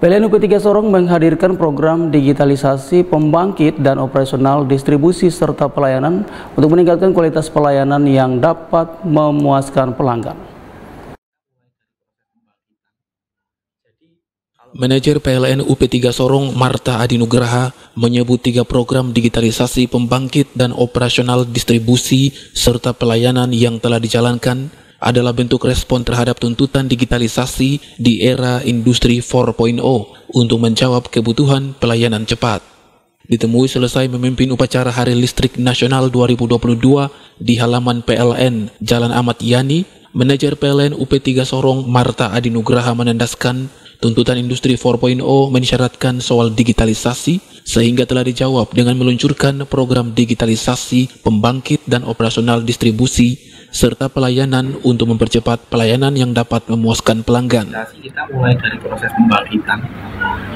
PLN UP3 Sorong menghadirkan program digitalisasi pembangkit dan operasional distribusi serta pelayanan untuk meningkatkan kualitas pelayanan yang dapat memuaskan pelanggan. Manajer PLN UP3 Sorong Marta Adinugraha menyebut 3 program digitalisasi pembangkit dan operasional distribusi serta pelayanan yang telah dijalankan adalah bentuk respon terhadap tuntutan digitalisasi di era industri 4.0 untuk menjawab kebutuhan pelayanan cepat. Ditemui selesai memimpin upacara Hari Listrik Nasional 2022 di halaman PLN Jalan Ahmad Yani, manajer PLN UP3 Sorong Marta Adinugraha menandaskan tuntutan industri 4.0 mensyaratkan soal digitalisasi sehingga telah dijawab dengan meluncurkan program digitalisasi pembangkit dan operasional distribusi serta pelayanan untuk mempercepat pelayanan yang dapat memuaskan pelanggan. Kita mulai dari proses pembangkitan.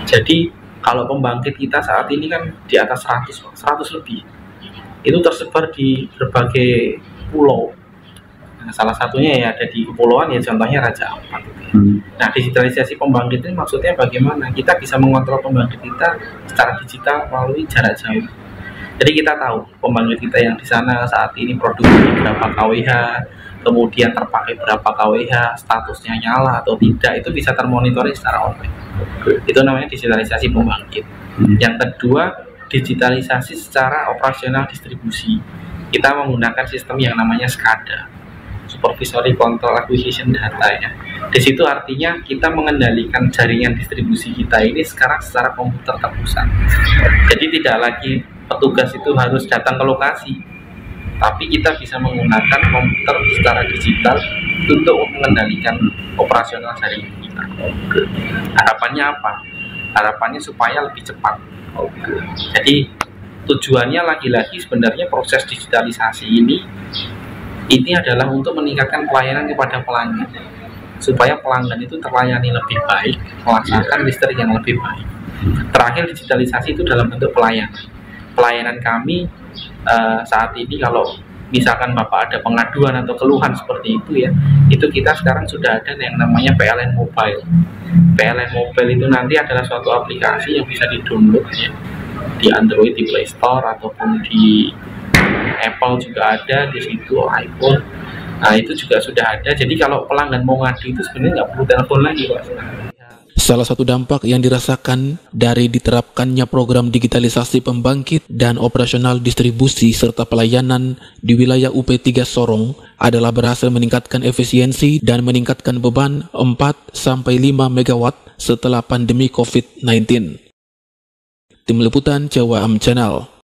Jadi kalau pembangkit kita saat ini kan di atas 100 lebih. Itu tersebar di berbagai pulau. Nah, salah satunya ya ada di kepulauan, ya contohnya Raja Ampat. Nah, digitalisasi pembangkit ini maksudnya bagaimana? Kita bisa mengontrol pembangkit kita secara digital melalui jarak jauh. Jadi kita tahu pembangkit kita yang di sana saat ini produksi berapa kWh, kemudian terpakai berapa kWh, statusnya nyala atau tidak, itu bisa termonitori secara online. Itu namanya digitalisasi pembangkit. Yang kedua, digitalisasi secara operasional distribusi. Kita menggunakan sistem yang namanya SCADA, Supervisory Control Acquisition Data ya. Di situ artinya kita mengendalikan jaringan distribusi kita ini sekarang secara komputer terpusat. Jadi tidak lagi petugas itu harus datang ke lokasi, tapi kita bisa menggunakan komputer secara digital untuk mengendalikan operasional jaringan kita. Harapannya apa? Harapannya supaya lebih cepat. Jadi tujuannya lagi-lagi sebenarnya proses digitalisasi ini adalah untuk meningkatkan pelayanan kepada pelanggan, supaya pelanggan itu terlayani lebih baik, melaksanakan listrik yang lebih baik. Terakhir, digitalisasi itu dalam bentuk pelayanan kami saat ini kalau misalkan Bapak ada pengaduan atau keluhan seperti itu ya, itu kita sekarang sudah ada yang namanya PLN Mobile. PLN Mobile itu nanti adalah suatu aplikasi yang bisa di-download ya, di Android, di Play Store ataupun di Apple juga ada, di situ iPhone. Nah, itu juga sudah ada. Jadi kalau pelanggan mau ngadu itu sebenarnya nggak perlu telepon lagi, Pak. Salah satu dampak yang dirasakan dari diterapkannya program digitalisasi pembangkit dan operasional distribusi serta pelayanan di wilayah UP3 Sorong adalah berhasil meningkatkan efisiensi dan meningkatkan beban 4-5 MW setelah pandemi COVID-19. Tim Liputan Jawa Am Channel.